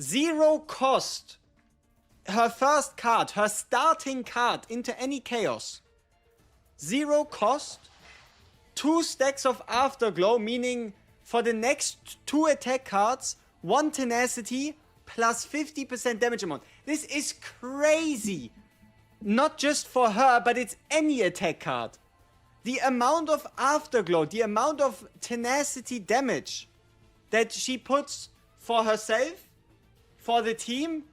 0 cost. Her first card, her starting card into any chaos. 0 cost. 2 stacks of afterglow, meaning for the next 2 attack cards, 1 tenacity plus 50% damage amount. This is crazy. Not just for her, but it's any attack card. The amount of afterglow, the amount of tenacity damage that she puts for herself, for the team,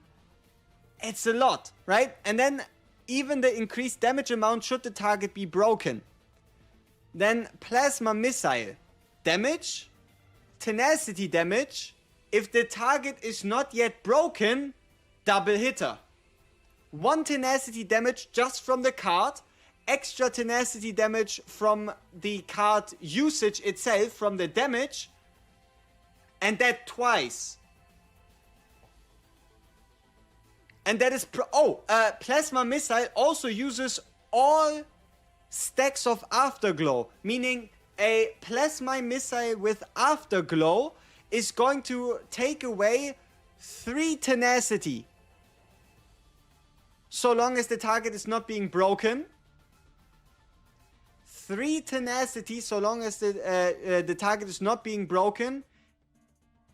it's a lot, right? And then even the increased damage amount should the target be broken. Then plasma missile damage, tenacity damage. If the target is not yet broken, double hitter. 1 tenacity damage just from the card, extra tenacity damage from the card usage itself, from the damage, and that twice. And that is plasma missile also uses all stacks of afterglow, meaning a plasma missile with afterglow is going to take away 3 tenacity, so long as the target is not being broken. 3 tenacity, so long as the target is not being broken,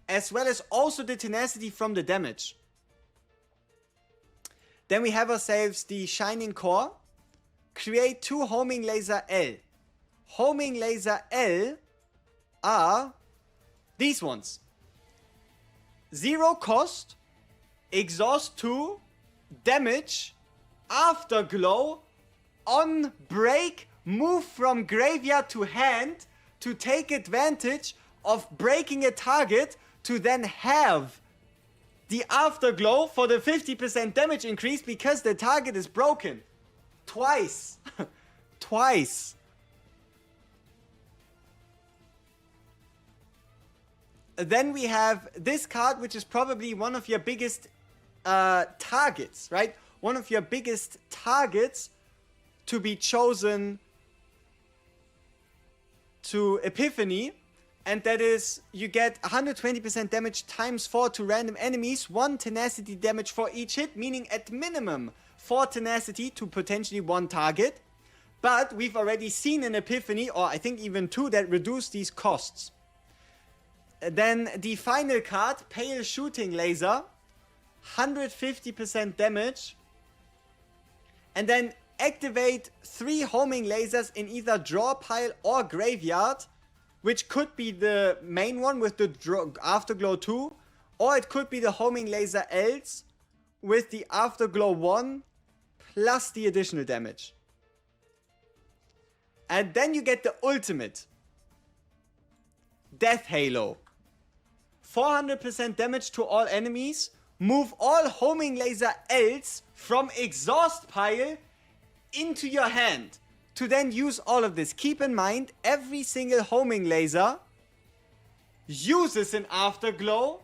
as well as also the tenacity from the damage. Then we have ourselves the Shining Core. Create 2 Homing Laser L. Homing Laser L are these ones. 0 cost, exhaust 2, damage, afterglow, on break, move from graveyard to hand to take advantage of breaking a target to then have the afterglow for the 50% damage increase because the target is broken. Twice. Twice. Then we have this card, which is probably one of your biggest targets, right? One of your biggest targets to be chosen to Epiphany. And that is, you get 120% damage times 4 to random enemies, 1 tenacity damage for each hit, meaning at minimum 4 tenacity to potentially 1 target. But we've already seen in Epiphany, or I think even 2, that reduce these costs. Then the final card, Pale Shooting Laser, 150% damage. And then activate 3 homing lasers in either draw pile or graveyard, which could be the main one with the afterglow 2, or it could be the homing laser Ls with the afterglow 1 plus the additional damage. And then you get the ultimate, Death Halo. 400% damage to all enemies. Move all homing laser Ls from exhaust pile into your hand to then use all of this. Keep in mind, every single homing laser uses an afterglow,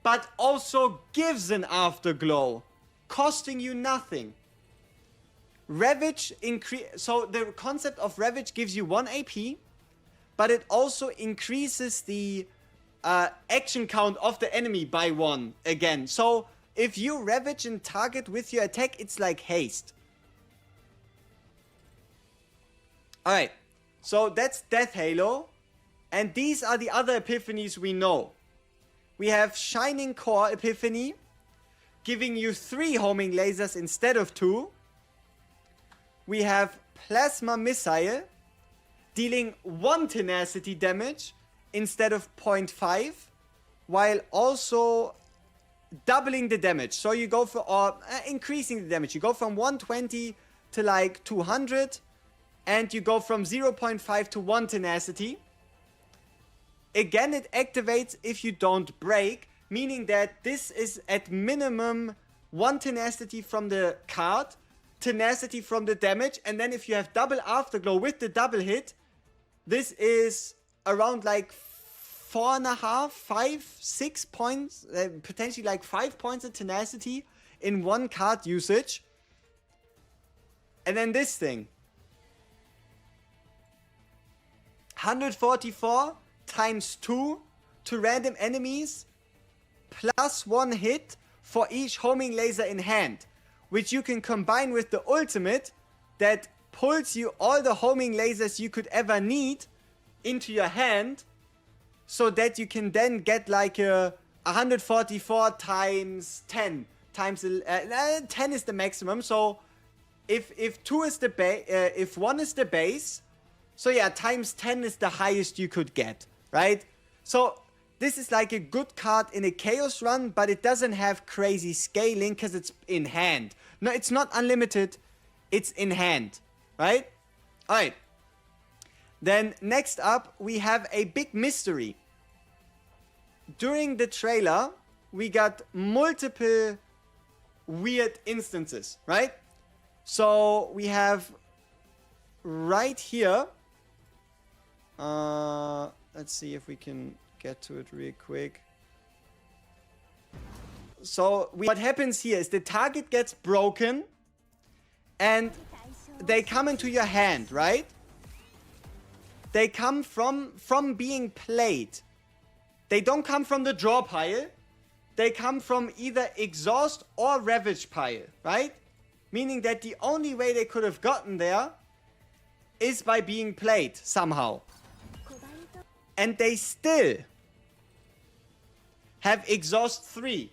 but also gives an afterglow, costing you nothing. Ravage so the concept of Ravage gives you 1 AP, but it also increases the action count of the enemy by 1 again. So if you Ravage and target with your attack, it's like haste. Alright, so that's Death Halo. And these are the other Epiphanies we know. We have Shining Core Epiphany, giving you 3 homing lasers instead of 2. We have Plasma Missile, dealing 1 tenacity damage instead of 0.5, while also doubling the damage. So you go for, or increasing the damage. You go from 120 to like 200, and you go from 0.5 to 1 tenacity. Again, it activates if you don't break, meaning that this is at minimum 1 tenacity from the card, tenacity from the damage, and then if you have double afterglow with the double hit, this is around like 4.5, 5, 6 points, potentially like 5 points of tenacity in 1 card usage. And then this thing, 144 times 2 to random enemies, +1 hit for each homing laser in hand, which you can combine with the ultimate that pulls you all the homing lasers you could ever need into your hand, so that you can then get like a 144 times 10 times 10 is the maximum. So if 2 is the base, if 1 is the base, so yeah, times 10 is the highest you could get, right? So this is like a good card in a chaos run, but it doesn't have crazy scaling because it's in hand. No, it's not unlimited, it's in hand, right? Alright. Then next up, we have a big mystery. During the trailer, we got multiple weird instances, right? So we have right here, let's see if we can get to it real quick. So what happens here is the target gets broken and they come into your hand, right? They come from being played. They don't come from the draw pile. They come from either exhaust or ravage pile, right? Meaning that the only way they could have gotten there is by being played somehow. And they still have exhaust 3.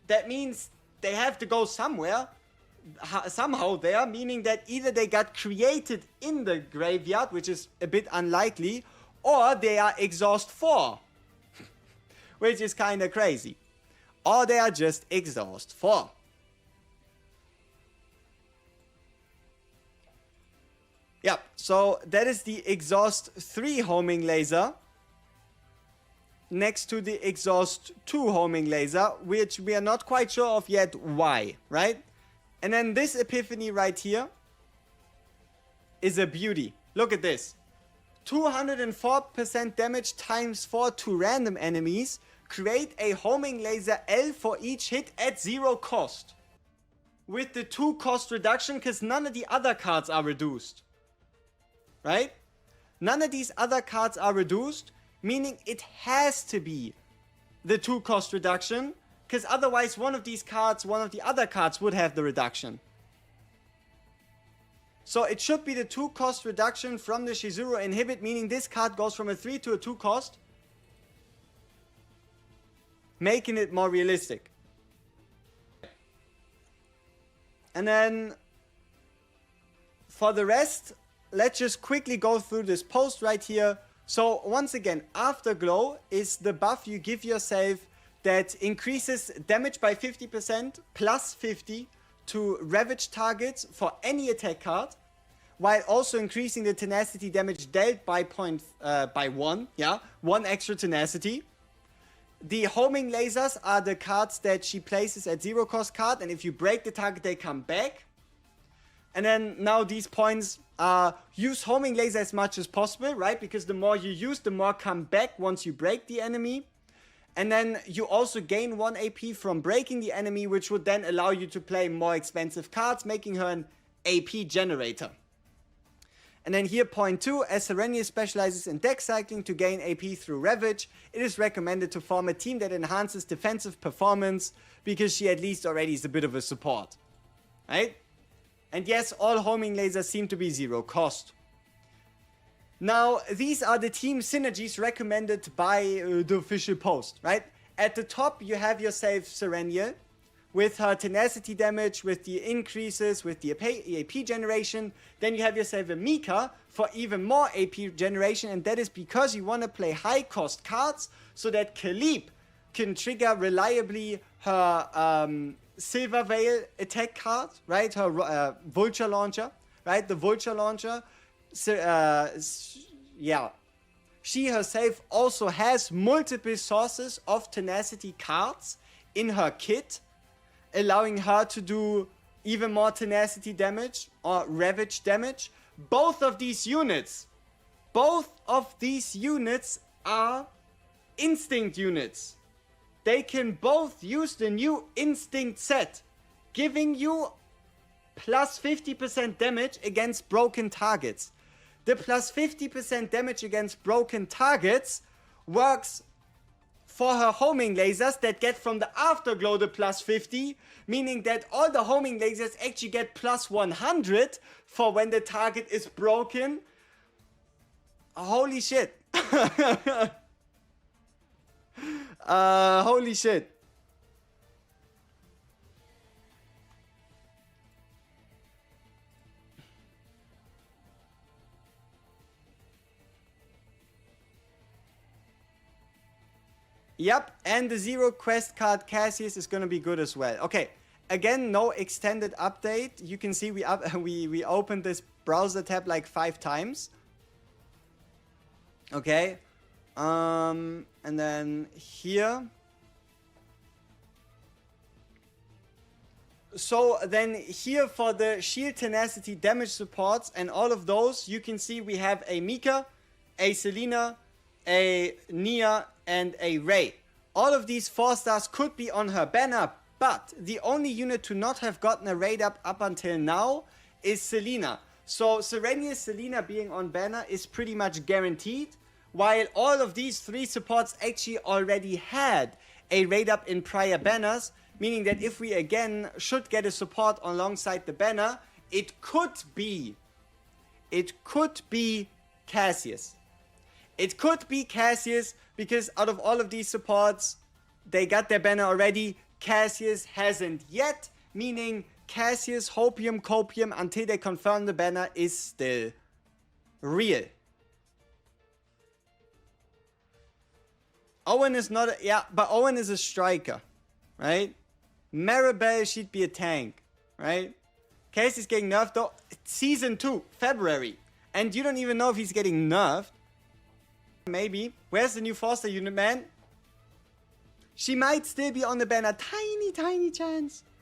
That means they have to go somewhere, somehow there, meaning that either they got created in the graveyard, which is a bit unlikely, or they are exhaust 4, which is kind of crazy. Or they are just exhaust 4. Yep, so that is the exhaust 3 homing laser next to the exhaust 2 homing laser, which we are not quite sure of yet why, right? And then this Epiphany right here is a beauty. Look at this. 204% damage times 4 to random enemies. Create a homing laser L for each hit at 0 cost. With the 2 cost reduction, because none of the other cards are reduced. Right? None of these other cards are reduced, meaning it has to be the 2 cost reduction, because otherwise one of these cards, one of the other cards would have the reduction. So it should be the 2 cost reduction from the Shizuru inhibit, meaning this card goes from a 3 to a 2 cost, making it more realistic. And then for the rest, let's just quickly go through this post right here. So once again, afterglow is the buff you give yourself that increases damage by 50% plus 50 to ravage targets for any attack card, while also increasing the tenacity damage dealt by 1, yeah, 1 extra tenacity. The homing lasers are the cards that she places at 0 cost card, and if you break the target, they come back. And then now these points use homing laser as much as possible, right? Because the more you use, the more come back once you break the enemy. And then you also gain 1 AP from breaking the enemy, which would then allow you to play more expensive cards, making her an AP generator. And then here, point 2, as Sereniel specializes in deck cycling to gain AP through Ravage, it is recommended to form a team that enhances defensive performance, because she at least already is a bit of a support. Right? And yes, all homing lasers seem to be 0 cost. Now, these are the team synergies recommended by the official post, right? At the top, you have yourself Sereniel, with her tenacity damage, with the increases, with the AP generation. Then you have yourself a Mika for even more AP generation, and that is because you want to play high cost cards so that Khalib can trigger reliably her Silver Veil attack card, right? Her Vulture Launcher, right? The Vulture Launcher. Yeah. She herself also has multiple sources of tenacity cards in her kit, allowing her to do even more tenacity damage or ravage damage. Both of these units are instinct units. They can both use the new instinct set, giving you plus 50% damage against broken targets. The plus 50% damage against broken targets works for her homing lasers that get from the afterglow the plus 50, meaning that all the homing lasers actually get plus 100 for when the target is broken. Holy shit. Holy shit. Yep, and the Zero Quest card Cassius is gonna be good as well. Okay, again, no extended update. You can see we opened this browser tab like 5 times. Okay, and then here. So then here for the shield tenacity damage supports and all of those, you can see we have a Mika, a Selena, a Nia, and a Ray. All of these 4 stars could be on her banner, but the only unit to not have gotten a raid up until now is Selena. So Sereniel Selena being on banner is pretty much guaranteed, while all of these 3 supports actually already had a raid up in prior banners, meaning that if we again should get a support alongside the banner, it could be Cassius. It could be Cassius, because out of all of these supports, they got their banner already. Cassius hasn't yet, meaning Cassius, Hopium, Copium, until they confirm the banner, is still real. Owen is not, but Owen is a striker, right? Maribel should be a tank, right? Cassius getting nerfed though, Season 2, February. And you don't even know if he's getting nerfed. Maybe. Where's the new Forster unit, man? She might still be on the banner. Tiny chance.